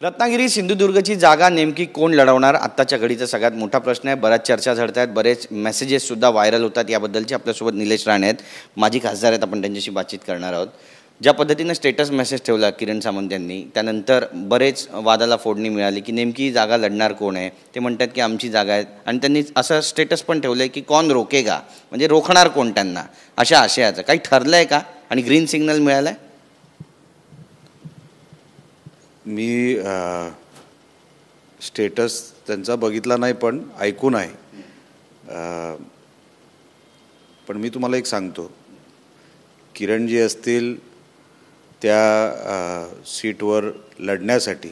रत्नागिरी सिंधुदुर्गची जागा नेमकी कोण लढवणार आत्ताच्या घडीचा सगळ्यात मोठा प्रश्न आहे। बऱ्याच चर्चा झडत आहेत, बरेच मेसेजेस सुद्धा व्हायरल होतात याबद्दलची। आपल्यासोबत निलेश राणे आहेत, माजी खासदार आहेत, आपण त्यांच्याशी बातचीत करणार आहोत। ज्या पद्धतीने स्टेटस मेसेज ठेवला किरण सामंत यांनी, त्यानंतर बरेच वादाला फोडणी मिळाली की नेमकी जागा लढणार कोण आहे। ते म्हणतात की आमची जागा आहे आणि त्यांनी असं स्टेटस पण ठेवलं की कौन रोकेगा, म्हणजे रोखणार कोण त्यांना, अशा आशयाचं काही ठरलं आहे का आणि ग्रीन सिग्नल मिळाला आहे? मी स्टेटस त्यांचा बघितला नाही पण ऐकून आहे। पण मी तुम्हाला एक सांगतो, किरणजी असतील त्या सीटवर लढण्यासाठी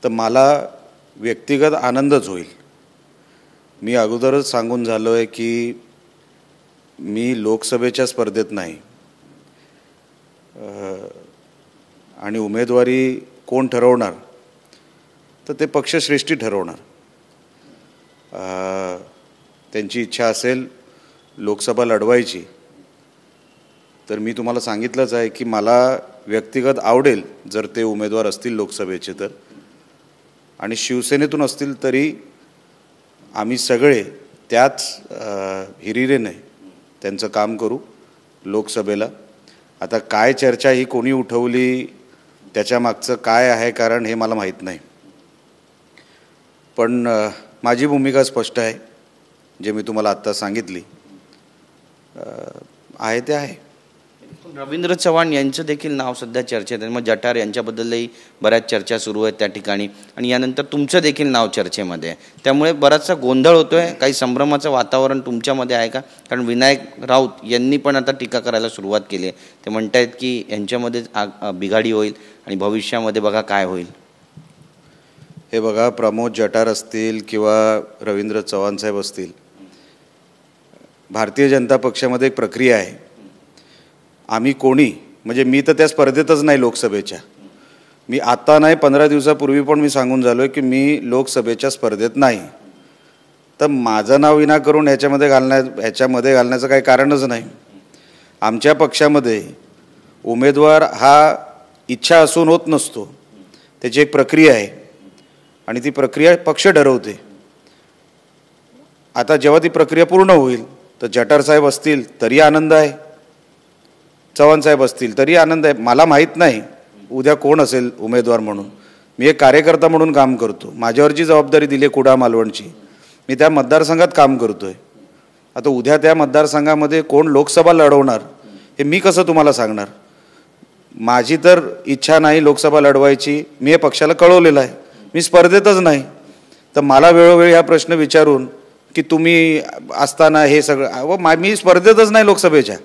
तर मला व्यक्तिगत आनंदच होईल। मी अगोदरच सांगून झालो आहे की मी लोकसभेच्या स्पर्धेत नाही आणि उमेदवारी कोण ठरवणार तर ते पक्षश्रेष्ठी ठरवणार। त्यांची इच्छा असेल लोकसभा लढवायची तर मी तुम्हाला सांगितलंच आहे की मला व्यक्तिगत आवडेल जर ते उमेदवार असतील लोकसभेचे तर, आणि शिवसेनेतून असतील तरी आम्ही सगळे त्याच हिरिरीने त्यांचं काम करू लोकसभेला। आता काय चर्चा ही कोणी उठवली, त्याच्या मागचं काय आहे कारण हे मला माहीत नाही, पण माझी भूमिका स्पष्ट आहे, जे मी तुम्हाला आत्ता सांगितली आहे ते आहे। रवींद्र चव्हाण यांचं देखील नाव सध्या चर्चेत आहे, मग जठार यांच्याबद्दलही बऱ्याच चर्चा सुरू आहेत त्या ठिकाणी, आणि यानंतर तुमचं देखील नाव चर्चेमध्ये आहे, त्यामुळे बराचसा गोंधळ होतोय। काही संभ्रमाचं वातावरण तुमच्यामध्ये आहे का? कारण विनायक राऊत यांनी पण आता टीका करायला सुरुवात केली आहे। ते म्हणतायत की यांच्यामध्ये बिघाडी होईल आणि भविष्यामध्ये बघा काय होईल। हे बघा, प्रमोद जठार असतील किंवा रवींद्र चव्हाण साहेब असतील, भारतीय जनता पक्षामध्ये एक प्रक्रिया आहे। आम्ही कोणी, म्हणजे मी तर त्या स्पर्धेतच नाही लोकसभेच्या, मी आता नाही 15 दिवसापूर्वी पण मी सांगून झालो आहे की मी लोकसभेच्या स्पर्धेत नाही, तर माझं नाव विना करून ह्याच्यामध्ये घालण्याचं काही कारणच नाही। आमच्या पक्षामध्ये उमेदवार हा इच्छा असून होत नसतो, त्याची एक प्रक्रिया आहे आणि ती प्रक्रिया पक्ष ठरवते। आता जेव्हा ती प्रक्रिया पूर्ण होईल तर जठार साहेब असतील तरी आनंद आहे, चव्हाण साहेब असतील तरी आनंद आहे। मला माहीत नाही उद्या कोण असेल उमेदवार म्हणून, मी एक कार्यकर्ता म्हणून काम करतो, माझ्यावरची जबाबदारी दिली आहे कुडाळ मालवणची, मी त्या मतदारसंघात काम करतो आहे। आता उद्या त्या मतदारसंघामध्ये कोण लोकसभा लढवणार हे मी कसं तुम्हाला सांगणार? माझी तर इच्छा नाही लोकसभा लढवायची, मी हे पक्षाला कळवलेलं आहे, मी स्पर्धेतच नाही। तर मला वेळोवेळी हा प्रश्न विचारून की तुम्ही असताना हे सगळं, मी स्पर्धेतच नाही लोकसभेच्या,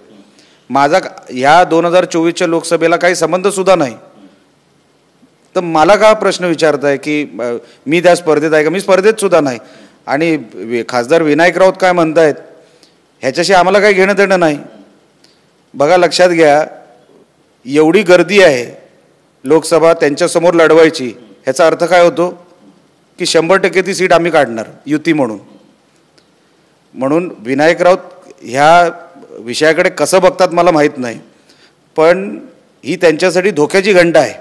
माझा ह्या 2024च्या लोकसभेला काही संबंधसुद्धा नाही, तर मला का प्रश्न विचारताय की मी त्या स्पर्धेत आहे का? मी स्पर्धेतसुद्धा नाही। आणि खासदार विनायक राऊत काय म्हणतायत ह्याच्याशी आम्हाला काही घेणं देणं नाही। बघा, लक्षात घ्या, एवढी गर्दी आहे लोकसभा त्यांच्यासमोर लढवायची, ह्याचा अर्थ काय होतो की 100% ती सीट आम्ही काढणार युती म्हणून। म्हणून विनायक राऊत ह्या विषयाकडे कसं बघतात मला माहीत नाही, पण ही त्यांच्यासाठी धोक्याची घंटा आहे।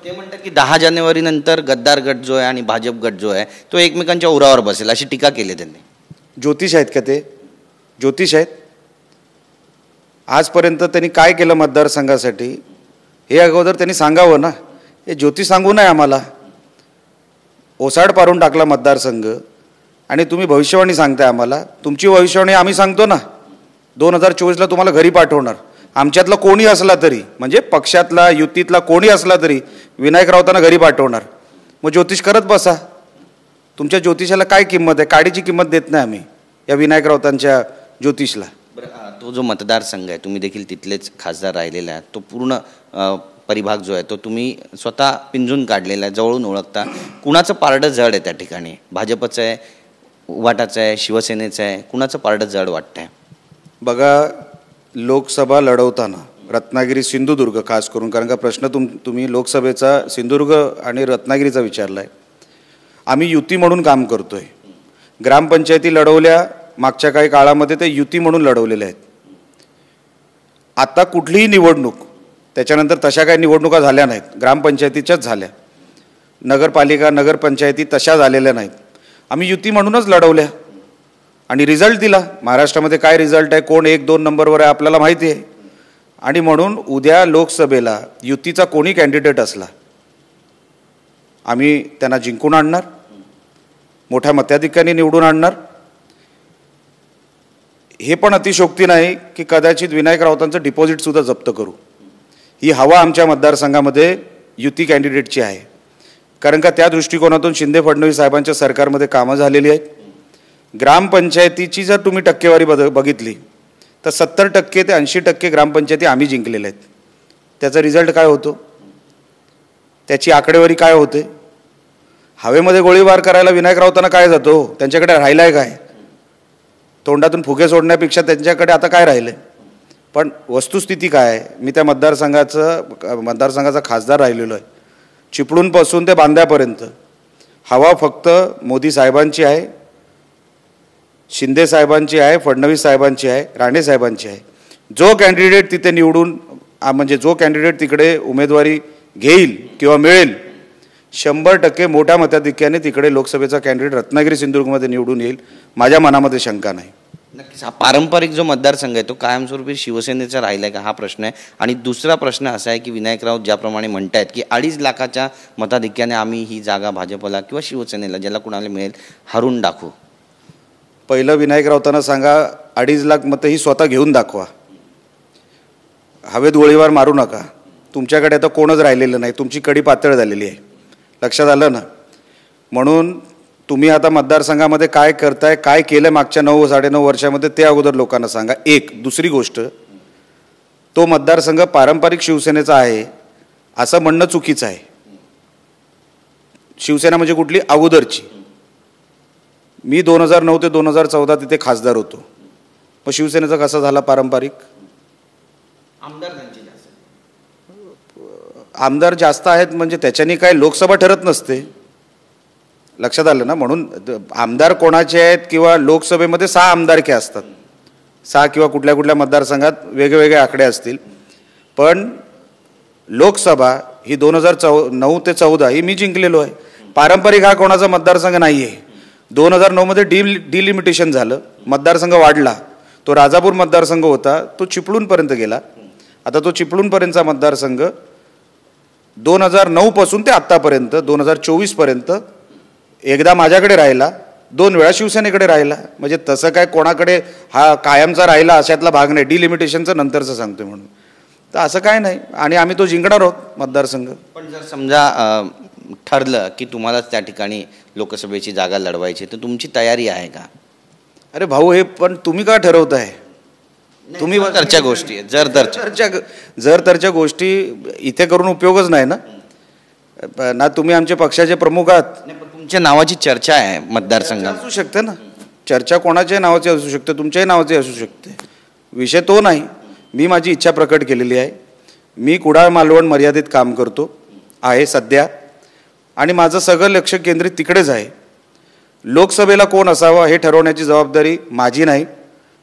ते म्हणतात की 10 जानेवारीनंतर गद्दार गट जो आहे आणि भाजप गट जो आहे तो एकमेकांच्या उरावर बसेल, अशी टीका केली त्यांनी। ज्योतिष आहेत का ते? ज्योतिष आहेत? आजपर्यंत त्यांनी काय केलं मतदारसंघासाठी हे अगोदर त्यांनी सांगावं ना। हे ज्योतिष सांगू नये आम्हाला। ओसाड पारून टाकला मतदारसंघ आणि तुम्ही भविष्यवाणी सांगताय आम्हाला। तुमची भविष्यवाणी आम्ही सांगतो ना, 2024ला तुम्हाला घरी पाठवणार। आमच्यातला कोणी असला तरी, म्हणजे पक्षातला युतीतला कोणी असला तरी विनायक राऊतांना घरी पाठवणार। मग ज्योतिष करत बसा। तुमच्या ज्योतिषाला काय किंमत आहे? काडीची किंमत देत नाही आम्ही या विनायक राऊतांच्या ज्योतिषला। तो जो मतदारसंघ आहे, तुम्ही देखील तिथलेच खासदार राहिलेला आहे, तो पूर्ण परिभाग जो आहे तो तुम्ही स्वतः पिंजून काढलेला आहे, जवळून ओळखता। कुणाचं पारडं जड आहे त्या ठिकाणी? भाजपचं आहे, उभाटाचं आहे, शिवसेनेचं आहे, कुणाचं पारडं जड वाटतंय? बघा, लोकसभा लढवताना रत्नागिरी सिंधुदुर्ग खास करून, कारण का प्रश्न तुम्ही लोकसभेचा सिंधुदुर्ग आणि रत्नागिरीचा विचारला आहे, आम्ही युती म्हणून काम करतो आहे। ग्रामपंचायती लढवल्या मागच्या काही काळामध्ये, ते युती म्हणून लढवलेल्या आहेत। आता कुठलीही निवडणूक त्याच्यानंतर तशा काही निवडणुका झाल्या नाहीत, ग्रामपंचायतीच्याच झाल्या. नगरपालिका नगरपंचायती तशा झालेल्या नाहीत. आम्ही युती म्हणूनच लढवल्या आणि रिझल्ट दिला. महाराष्ट्रामध्ये काय रिझल्ट आहे, कोण 1-2 नंबरवर आहे आपल्याला माहिती आहे. आणि म्हणून उद्या लोकसभेला युतीचा कोणी कॅन्डिडेट असला आम्ही त्यांना जिंकून आणणार, मोठ्या मताधिक्याने निवडून आणणार. हे पण अतिशयोक्ती नाही की कदाचित विनायक राऊतांचं डिपॉझिटसुद्धा जप्त करू. ही हवा आमच्या मतदारसंघामध्ये युती कॅन्डिडेटची आहे. कारण का त्या दृष्टिकोनातून शिंदे फडणवीस साहेबांच्या सरकारमध्ये कामं झालेली आहेत. ग्रामपंचायतीची जर तुम्ही टक्केवारी बघितली तर 70% ते 80% ग्रामपंचायती आम्ही जिंकलेल्या आहेत. त्याचा रिझल्ट काय होतो, त्याची आकडेवारी काय होते? हवेमध्ये गोळीबार करायला विनायक राऊतांना काय जातो, त्यांच्याकडे राहिलं आहे काय? तोंडातून फुगे सोडण्यापेक्षा त्यांच्याकडे आता काय राहिलं आहे? पण वस्तुस्थिती काय आहे? मी त्या मतदारसंघाचा खासदार राहिलेलो आहे. चिपळूणपासून ते बांद्यापर्यंत हवा फक्त मोदी साहेबांची आहे, शिंदे साहेबांची आहे, फडणवीस साहेबांची आहे, राणे साहेबांची आहे. जो कॅन्डिडेट तिथे निवडून म्हणजे जो कॅन्डिडेट तिकडे उमेदवारी घेईल किंवा मिळेल 100% मोठ्या मताधिक्याने तिकडे लोकसभेचा कॅन्डिडेट रत्नागिरी सिंधुदुर्गमध्ये निवडून येईल. माझ्या मनामध्ये शंका नाही. नक्कीच हा पारंपरिक जो मतदारसंघ आहे तो कायमस्वरूपी शिवसेनेचा राहिला आहे का, हा प्रश्न आहे. आणि दुसरा प्रश्न असा आहे की विनायक राऊत ज्याप्रमाणे म्हणतायत की 2.5 लाखाच्या मताधिक्याने आम्ही ही जागा भाजपला किंवा शिवसेनेला ज्याला कुणाला मिळेल हरून दाखवू. पहिलं विनायक राऊतांना सांगा 2.5 लाख मतं ही स्वतः घेऊन दाखवा. हवेत गोळीबार मारू नका. तुमच्याकडे आता कोणच राहिलेलं नाही, तुमची कडी पातळ झालेली आहे. लक्षात आलं ना? म्हणून तुम्ही आता मतदारसंघामध्ये काय करताय, काय केलं मागच्या 9-9.5 वर्षामध्ये ते अगोदर लोकांना सांगा. दुसरी गोष्ट, तो मतदारसंघ पारंपरिक शिवसेनेचा आहे असं म्हणणं चुकीचं आहे. शिवसेना म्हणजे कुठली? अगोदरची. मी 2009 ते 2014 तिथे खासदार होतो. मग शिवसेनेचा कसा झाला पारंपरिक? आमदार जास्त आहेत म्हणजे त्याच्यानी काय लोकसभा ठरत नसते. लक्षात आलं ना? म्हणून आमदार कोणाचे आहेत किंवा लोकसभेमध्ये 6 आमदारके असतात, 6 किंवा कुठल्या कुठल्या मतदारसंघात वेगवेगळे आकडे असतील. पण लोकसभा ही 2009 ते 14 ही मी जिंकलेलो आहे. पारंपरिक हा कोणाचा मतदारसंघ नाही आहे. 2009मध्ये डिलिमिटेशन झालं, मतदारसंघ वाढला. तो राजापूर मतदारसंघ होता, तो चिपळूणपर्यंत गेला. आता तो चिपळूणपर्यंतचा मतदारसंघ 2009 पासून ते आत्तापर्यंत 2024पर्यंत एकदा माझ्याकडे राहिला, 2 वेळा शिवसेनेकडे राहिला. म्हणजे तसं काय कोणाकडे हा कायमचा राहिला अशातला भाग नाही. डिलिमिटेशनचं नंतरचं सांगतोय म्हणून तर असं काय नाही. आणि आम्ही तो जिंकणार आहोत मतदारसंघ. पण जर समजा ठरलं की तुम्हालाच त्या ठिकाणी लोकसभेची जागा लढवायची तर तुमची तयारी आहे का? अरे भाऊ, हे पण तुम्ही का ठरवताय? तुम्ही तरच्या गोष्टी आहेत. जर तरच्या गोष्टी इथे करून उपयोगच नाही ना. तुम्ही आमच्या पक्षाचे प्रमुख आहात. तुमच्या नावाची चर्चा आहे मतदारसंघात. असू शकते ना चर्चा, कोणाच्याही नावाची असू शकते, तुमच्याही नावाची असू शकते. विषय तो नाही. मी माझी इच्छा प्रकट केलेली आहे. मी कुडाळ मालवण मर्यादित काम करतो आहे सध्या आणि माझं सगळं लक्ष केंद्रित तिकडेच आहे. लोकसभेला कोण असावा हे ठरवण्याची जबाबदारी माझी नाही,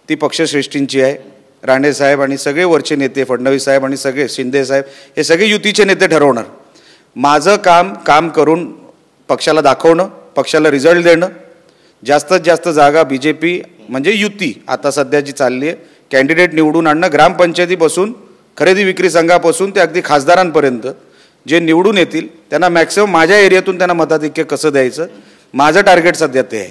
ती पक्षश्रेष्ठींची आहे. राणे साहेब आणि सगळे वरचे नेते, फडणवीस साहेब आणि सगळे शिंदे साहेब, हे सगळे युतीचे नेते ठरवणार. माझं काम करून पक्षाला दाखवणं, पक्षाला रिझल्ट देणं. जास्तीत जास्त जागा BJP म्हणजे युती आता सध्या जी चालली आहे कॅन्डिडेट निवडून आणणं. ग्रामपंचायतीपासून खरेदी विक्री संघापासून ते अगदी खासदारांपर्यंत जे निवडून येतील त्यांना मॅक्सिमम माझ्या एरियातून त्यांना मताधिक्य कसं द्यायचं, माझं टार्गेट सध्या ते आहे.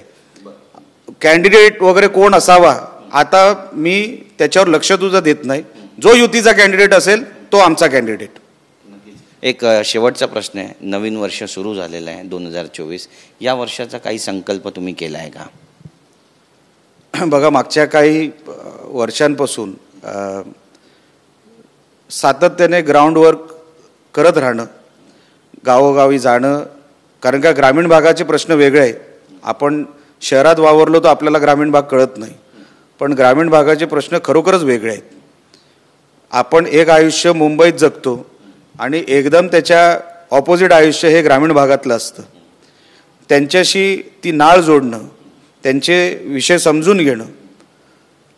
कॅन्डिडेट वगैरे कोण असावा आता मी त्याच्यावर लक्ष तुझं देत नाही. जो युतीचा कॅन्डिडेट असेल तो आमचा कॅन्डिडेट. एक शेवटचा प्रश्न आहे. नवीन वर्ष सुरू झालेलं आहे 2024. या वर्षाचा काही संकल्प तुम्ही केला आहे का? बघा, मागच्या काही वर्षांपासून सातत्याने ग्राउंडवर्क करत राहणं, गावोगावी जाणं. कारण का ग्रामीण भागाचे प्रश्न वेगळे आहेत. आपण शहरात वावरलो तर आपल्याला ग्रामीण भाग कळत नाही, पण ग्रामीण भागाचे प्रश्न खरोखरच वेगळे आहेत. आपण एक आयुष्य मुंबईत जगतो आणि एकदम त्याच्या ऑपोजिट आयुष्य हे ग्रामीण भागातलं असतं. त्यांच्याशी ती नाळ जोडणं, त्यांचे विषय समजून घेणं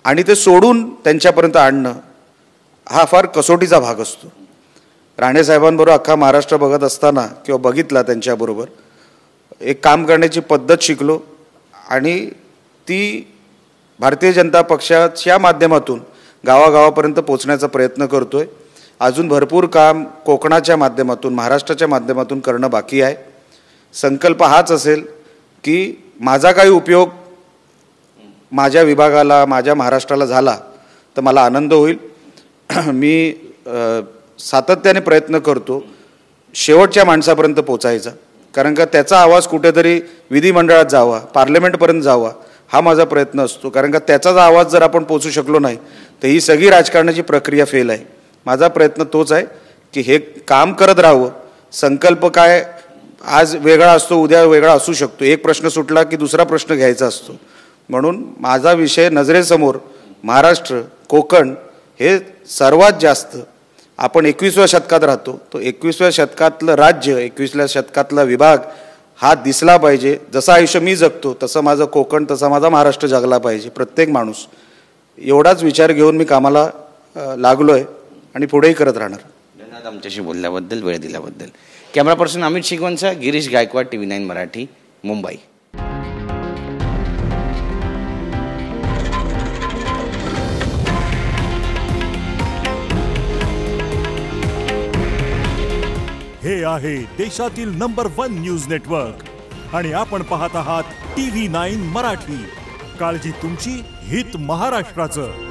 आणि ते सोडून त्यांच्यापर्यंत आणणं हा फार कसोटीचा भाग असतो. राणेसाहेबांबरोबर अख्खा महाराष्ट्र बघत असताना किंवा बघितला त्यांच्याबरोबर एक काम करण्याची पद्धत शिकलो आणि ती भारतीय जनता पक्षाच्या माध्यमातून गावागावापर्यंत पोचण्याचा प्रयत्न करतो आहे. अजून भरपूर काम कोकणाच्या माध्यमातून महाराष्ट्राच्या माध्यमातून करणं बाकी आहे. संकल्प हाच असेल की माझा काही उपयोग माझ्या विभागाला माझ्या महाराष्ट्राला झाला तर मला आनंद होईल. मी सातत्याने प्रयत्न करतो शेवटच्या माणसापर्यंत पोचायचा, कारण का त्याचा आवाज कुठेतरी विधिमंडळात जावा, पार्लमेंटपर्यंत जावा हा माझा प्रयत्न असतो. कारण का त्याचाच आवाज जर आपण पोचू शकलो नाही तर ही सगळी राजकारणाची प्रक्रिया फेल आहे. माझा प्रयत्न तोच आहे की हे काम करत राहावं. संकल्प काय आज वेगळा असतो, उद्या वेगळा असू शकतो. एक प्रश्न सुटला की दुसरा प्रश्न घ्यायचा असतो. म्हणून माझा विषय नजरेसमोर महाराष्ट्र, कोकण हे सर्वात जास्त आपण 21व्या शतकात राहतो. तो 21व्या शतकातलं राज्य, 21व्या शतकातला विभाग हा दिसला पाहिजे. जसं आयुष्य मी जगतो तसं माझं कोकण, तसा माझा महाराष्ट्र जगला पाहिजे. प्रत्येक माणूस एवढाच विचार घेऊन मी कामाला लागलो आहे आणि पुढेही करत राहणार. धन्यवाद आमच्याशी बोलल्याबद्दल, वेळ दिल्याबद्दल. कॅमेरा पर्सन अमित शिकवणचा, गिरीश गायकवाड, TV9 मराठी, मुंबई. हे आहे देशातील नंबर 1 न्यूज नेटवर्क आणि आपण पाहत आहात TV9 मराठी. काळजी तुमची, हित महाराष्ट्राचं.